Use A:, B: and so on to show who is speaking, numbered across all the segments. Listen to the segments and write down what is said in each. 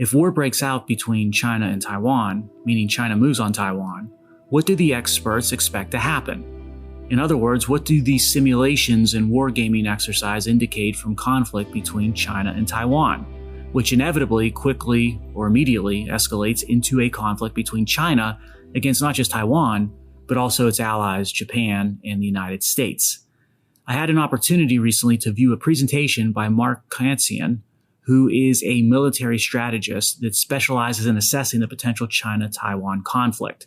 A: If war breaks out between China and Taiwan, meaning China moves on Taiwan, what do the experts expect to happen? In other words, what do these simulations and wargaming exercise indicate from conflict between China and Taiwan, which inevitably, quickly, or immediately escalates into a conflict between China against not just Taiwan, but also its allies, Japan and the United States? I had an opportunity recently to view a presentation by Mark Cancian, who is a military strategist that specializes in assessing the potential China-Taiwan conflict.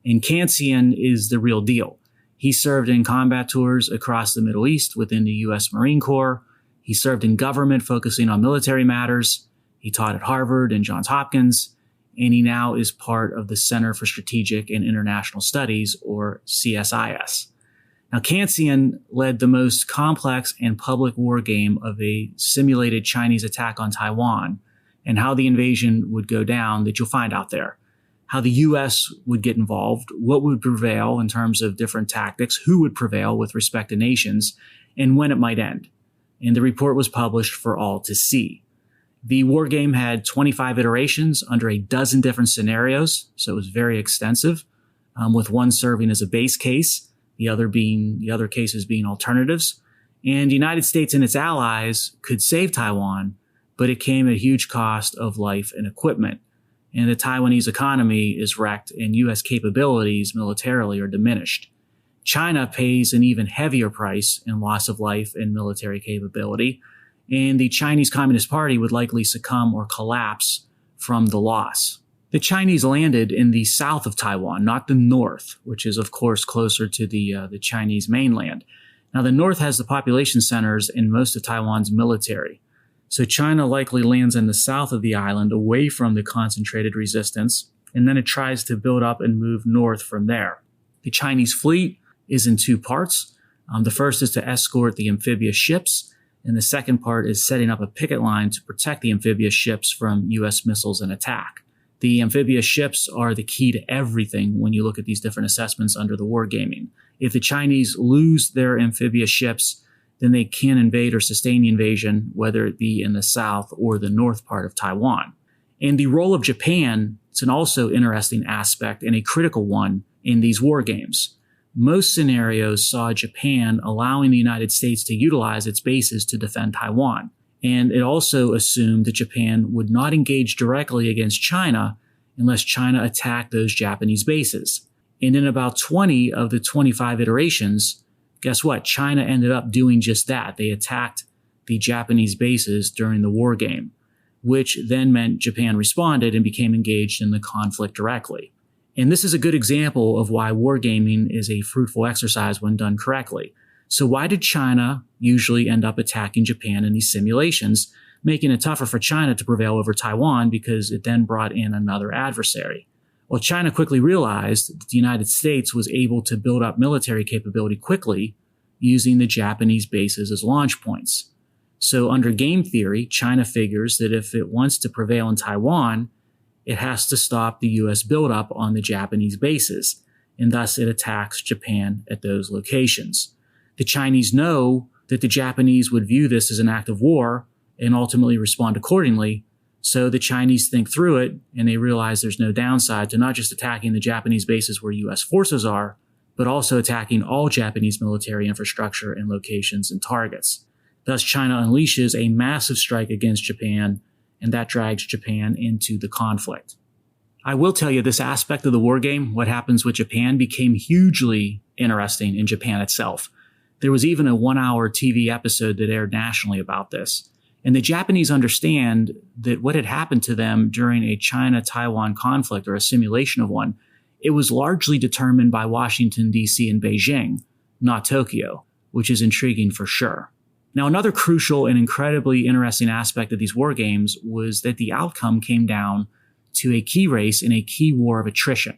A: And Cancian is the real deal. He served in combat tours across the Middle East within the U.S. Marine Corps. He served in government focusing on military matters. He taught at Harvard and Johns Hopkins, and he now is part of the Center for Strategic and International Studies, or CSIS. Now, Cancian led the most complex and public war game of a simulated Chinese attack on Taiwan and how the invasion would go down that you'll find out there. How the U.S. would get involved, what would prevail in terms of different tactics, who would prevail with respect to nations, and when it might end. And the report was published for all to see. The war game had 25 iterations under a dozen different scenarios, so it was very extensive, with one serving as a base case, the other cases being alternatives. And the United States and its allies could save Taiwan, but it came at a huge cost of life and equipment. And the Taiwanese economy is wrecked and U.S. capabilities militarily are diminished. China pays an even heavier price in loss of life and military capability, and the Chinese Communist Party would likely succumb or collapse from the loss. The Chinese landed in the south of Taiwan, not the north, which is, of course, closer to the Chinese mainland. Now, the north has the population centers and most of Taiwan's military. So China likely lands in the south of the island away from the concentrated resistance, and then it tries to build up and move north from there. The Chinese fleet is in two parts. The first is to escort the amphibious ships, and the second part is setting up a picket line to protect the amphibious ships from U.S. missiles and attack. The amphibious ships are the key to everything when you look at these different assessments under the wargaming. If the Chinese lose their amphibious ships, then they can invade or sustain the invasion, whether it be in the south or the north part of Taiwan. And the role of Japan is an also interesting aspect and a critical one in these war games. Most scenarios saw Japan allowing the United States to utilize its bases to defend Taiwan. And it also assumed that Japan would not engage directly against China unless China attacked those Japanese bases. And in about 20 of the 25 iterations, guess what? China ended up doing just that. They attacked the Japanese bases during the war game, which then meant Japan responded and became engaged in the conflict directly. And this is a good example of why wargaming is a fruitful exercise when done correctly. So why did China usually end up attacking Japan in these simulations, making it tougher for China to prevail over Taiwan because it then brought in another adversary? Well, China quickly realized that the United States was able to build up military capability quickly using the Japanese bases as launch points. So under game theory, China figures that if it wants to prevail in Taiwan, it has to stop the U.S. buildup on the Japanese bases, and thus it attacks Japan at those locations. The Chinese know that the Japanese would view this as an act of war and ultimately respond accordingly, so the Chinese think through it and they realize there's no downside to not just attacking the Japanese bases where U.S. forces are, but also attacking all Japanese military infrastructure and locations and targets. Thus, China unleashes a massive strike against Japan, and that drags Japan into the conflict. I will tell you this aspect of the war game, what happens with Japan, became hugely interesting in Japan itself. There was even a 1-hour TV episode that aired nationally about this. And the Japanese understand that what had happened to them during a China-Taiwan conflict or a simulation of one, it was largely determined by Washington, D.C. and Beijing, not Tokyo, which is intriguing for sure. Now, another crucial and incredibly interesting aspect of these war games was that the outcome came down to a key race in a key war of attrition.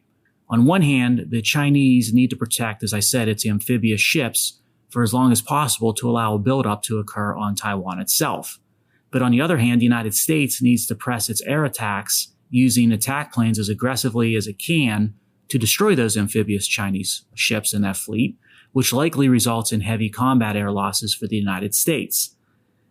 A: On one hand, the Chinese need to protect, as I said, its amphibious ships for as long as possible to allow a buildup to occur on Taiwan itself. But on the other hand, the United States needs to press its air attacks using attack planes as aggressively as it can to destroy those amphibious Chinese ships in that fleet, which likely results in heavy combat air losses for the United States.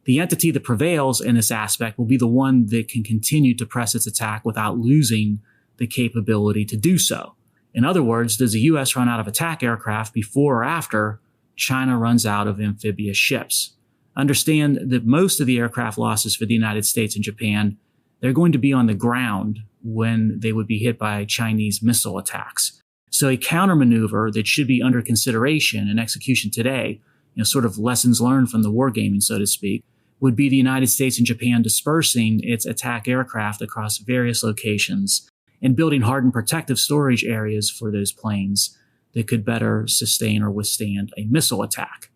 A: The entity that prevails in this aspect will be the one that can continue to press its attack without losing the capability to do so. In other words, does the U.S. run out of attack aircraft before or after China runs out of amphibious ships? Understand that most of the aircraft losses for the United States and Japan, they're going to be on the ground when they would be hit by Chinese missile attacks. So a countermaneuver that should be under consideration and execution today, sort of lessons learned from the wargaming, so to speak, would be the United States and Japan dispersing its attack aircraft across various locations and building hardened protective storage areas for those planes that could better sustain or withstand a missile attack.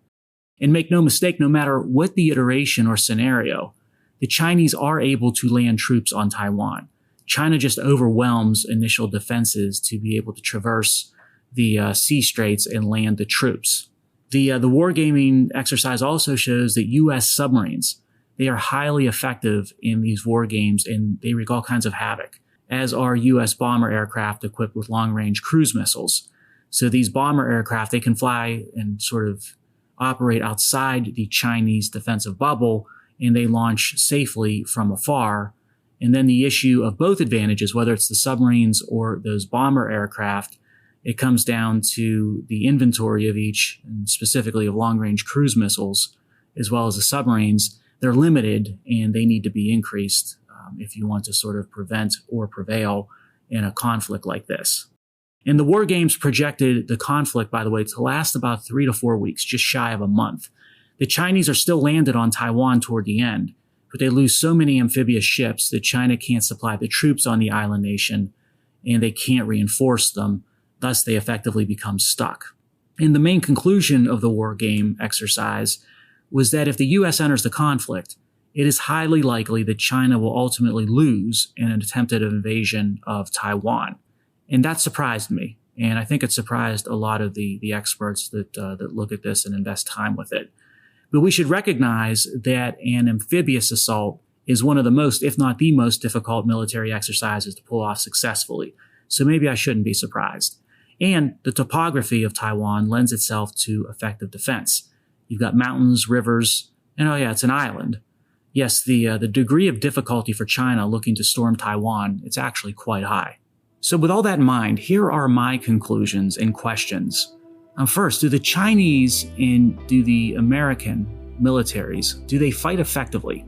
A: And make no mistake, no matter what the iteration or scenario, the Chinese are able to land troops on Taiwan. China just overwhelms initial defenses to be able to traverse the sea straits and land the troops. The wargaming exercise also shows that U.S. submarines, they are highly effective in these war games and they wreak all kinds of havoc, as are U.S. bomber aircraft equipped with long-range cruise missiles. So these bomber aircraft, they can fly and sort of operate outside the Chinese defensive bubble, and they launch safely from afar. And then the issue of both advantages, whether it's the submarines or those bomber aircraft, it comes down to the inventory of each, and specifically of long-range cruise missiles, as well as the submarines. They're limited and they need to be increased if you want to sort of prevent or prevail in a conflict like this. And the war games projected the conflict, by the way, to last about 3 to 4 weeks, just shy of a month. The Chinese are still landed on Taiwan toward the end, but they lose so many amphibious ships that China can't supply the troops on the island nation, and they can't reinforce them. Thus, they effectively become stuck. And the main conclusion of the war game exercise was that if the U.S. enters the conflict, it is highly likely that China will ultimately lose in an attempted invasion of Taiwan. And that surprised me. And I think it surprised a lot of the experts that look at this and invest time with it. But we should recognize that an amphibious assault is one of the most, if not the most difficult military exercises to pull off successfully. So maybe I shouldn't be surprised. And the topography of Taiwan lends itself to effective defense. You've got mountains, rivers, and it's an island. Yes, the degree of difficulty for China looking to storm Taiwan, it's actually quite high. So with all that in mind, here are my conclusions and questions. First, do the Chinese and do the American militaries, do they fight effectively?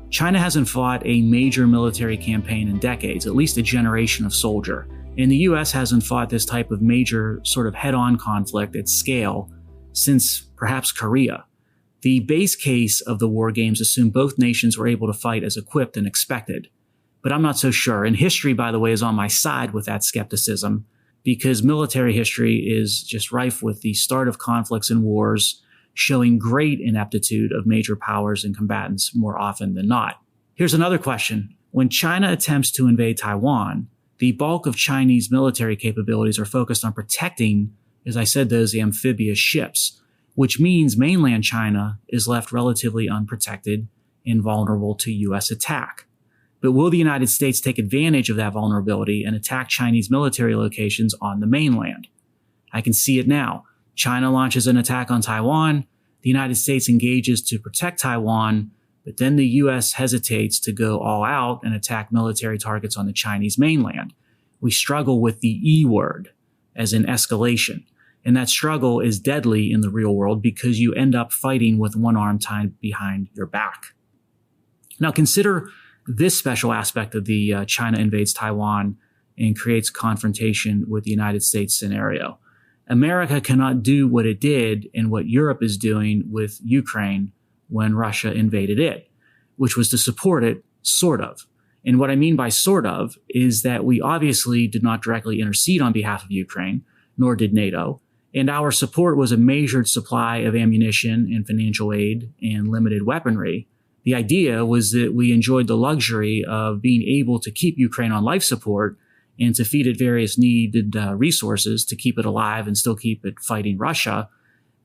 A: China hasn't fought a major military campaign in decades, at least a generation of soldier. And the US hasn't fought this type of major sort of head-on conflict at scale since perhaps Korea. The base case of the war games assumed both nations were able to fight as equipped and expected. But I'm not so sure. And history, by the way, is on my side with that skepticism, because military history is just rife with the start of conflicts and wars showing great ineptitude of major powers and combatants more often than not. Here's another question. When China attempts to invade Taiwan, the bulk of Chinese military capabilities are focused on protecting, as I said, those amphibious ships, which means mainland China is left relatively unprotected and vulnerable to U.S. attack. But will the United States take advantage of that vulnerability and attack Chinese military locations on the mainland? I can see it now. China launches an attack on Taiwan. The United States engages to protect Taiwan, but then the U.S. hesitates to go all out and attack military targets on the Chinese mainland. We struggle with the E word, as in escalation. And that struggle is deadly in the real world because you end up fighting with one arm tied behind your back. Now consider this special aspect of the China invades Taiwan and creates confrontation with the United States scenario. America cannot do what it did and what Europe is doing with Ukraine when Russia invaded it, which was to support it, sort of. And what I mean by sort of is that we obviously did not directly intercede on behalf of Ukraine, nor did NATO. And our support was a measured supply of ammunition and financial aid and limited weaponry. The idea was that we enjoyed the luxury of being able to keep Ukraine on life support and to feed it various needed resources to keep it alive and still keep it fighting Russia,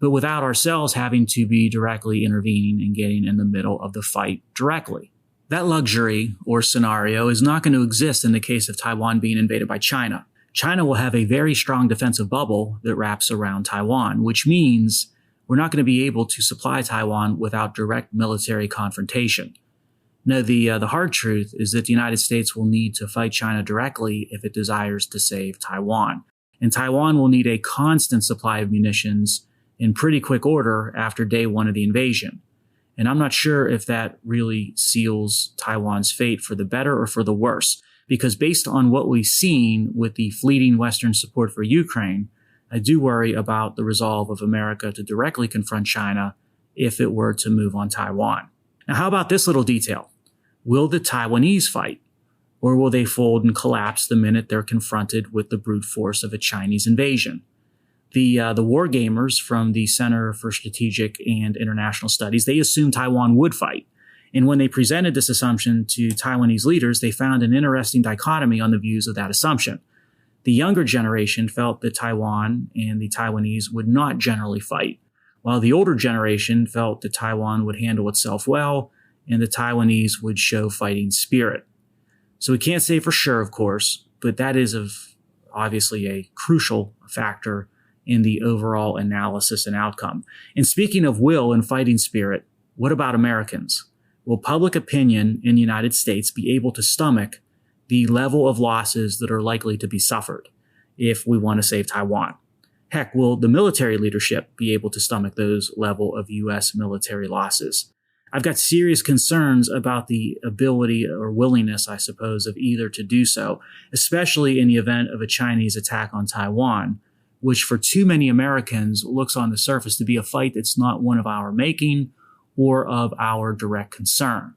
A: but without ourselves having to be directly intervening and getting in the middle of the fight directly. That luxury or scenario is not going to exist in the case of Taiwan being invaded by China. China will have a very strong defensive bubble that wraps around Taiwan, which means we're not going to be able to supply Taiwan without direct military confrontation. No, the hard truth is that the United States will need to fight China directly if it desires to save Taiwan. And Taiwan will need a constant supply of munitions in pretty quick order after day one of the invasion. And I'm not sure if that really seals Taiwan's fate for the better or for the worse, because based on what we've seen with the fleeting Western support for Ukraine, I do worry about the resolve of America to directly confront China if it were to move on Taiwan. Now, how about this little detail? Will the Taiwanese fight, or will they fold and collapse the minute they're confronted with the brute force of a Chinese invasion? The Wargamers from the Center for Strategic and International Studies, they assumed Taiwan would fight. And when they presented this assumption to Taiwanese leaders, they found an interesting dichotomy on the views of that assumption. The younger generation felt that Taiwan and the Taiwanese would not generally fight, while the older generation felt that Taiwan would handle itself well and the Taiwanese would show fighting spirit. So we can't say for sure, of course, but that is obviously a crucial factor in the overall analysis and outcome. And speaking of will and fighting spirit, what about Americans? Will public opinion in the United States be able to stomach the level of losses that are likely to be suffered if we want to save Taiwan? Heck, will the military leadership be able to stomach those level of U.S. military losses? I've got serious concerns about the ability or willingness, I suppose, of either to do so, especially in the event of a Chinese attack on Taiwan, which for too many Americans looks on the surface to be a fight that's not one of our making or of our direct concern.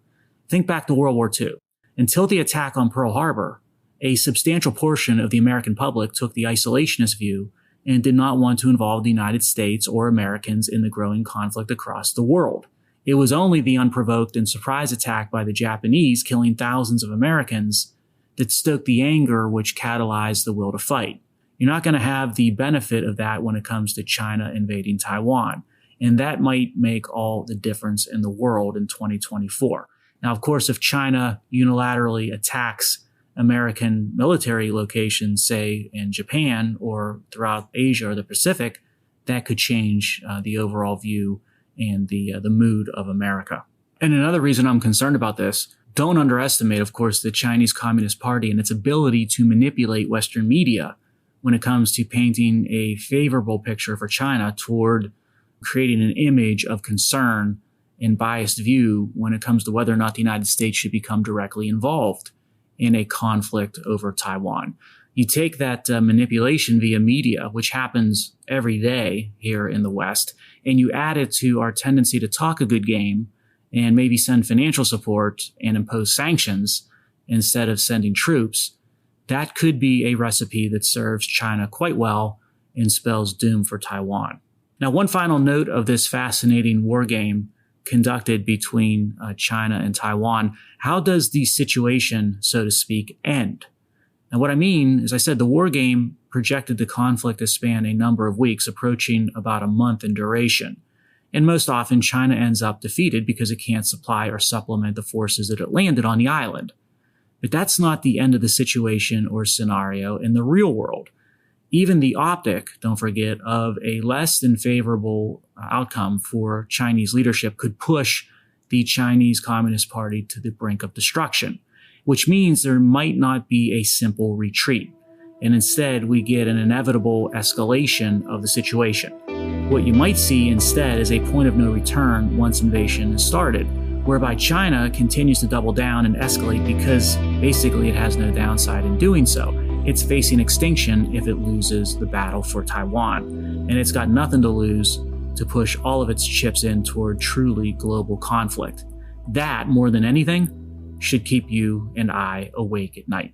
A: Think back to World War II. Until the attack on Pearl Harbor, a substantial portion of the American public took the isolationist view and did not want to involve the United States or Americans in the growing conflict across the world. It was only the unprovoked and surprise attack by the Japanese, killing thousands of Americans, that stoked the anger which catalyzed the will to fight. You're not going to have the benefit of that when it comes to China invading Taiwan. And that might make all the difference in the world in 2024. Now, of course, if China unilaterally attacks American military locations, say in Japan or throughout Asia or the Pacific, that could change the overall view and the mood of America. And another reason I'm concerned about this, don't underestimate, of course, the Chinese Communist Party and its ability to manipulate Western media when it comes to painting a favorable picture for China toward creating an image of concern and biased view when it comes to whether or not the United States should become directly involved in a conflict over Taiwan. You take that manipulation via media, which happens every day here in the West, and you add it to our tendency to talk a good game and maybe send financial support and impose sanctions instead of sending troops, that could be a recipe that serves China quite well and spells doom for Taiwan. Now, one final note of this fascinating war game conducted between China and Taiwan. How does the situation, so to speak, end? Now, what I mean, as I said, the war game projected the conflict to span a number of weeks, approaching about a month in duration. And most often, China ends up defeated because it can't supply or supplement the forces that it landed on the island. But that's not the end of the situation or scenario in the real world. Even the optic, don't forget, of a less than favorable outcome for Chinese leadership could push the Chinese Communist Party to the brink of destruction, which means there might not be a simple retreat. And instead, we get an inevitable escalation of the situation. What you might see instead is a point of no return once invasion is started, whereby China continues to double down and escalate because basically it has no downside in doing so. It's facing extinction if it loses the battle for Taiwan, and it's got nothing to lose to push all of its chips in toward truly global conflict. That, more than anything, should keep you and I awake at night.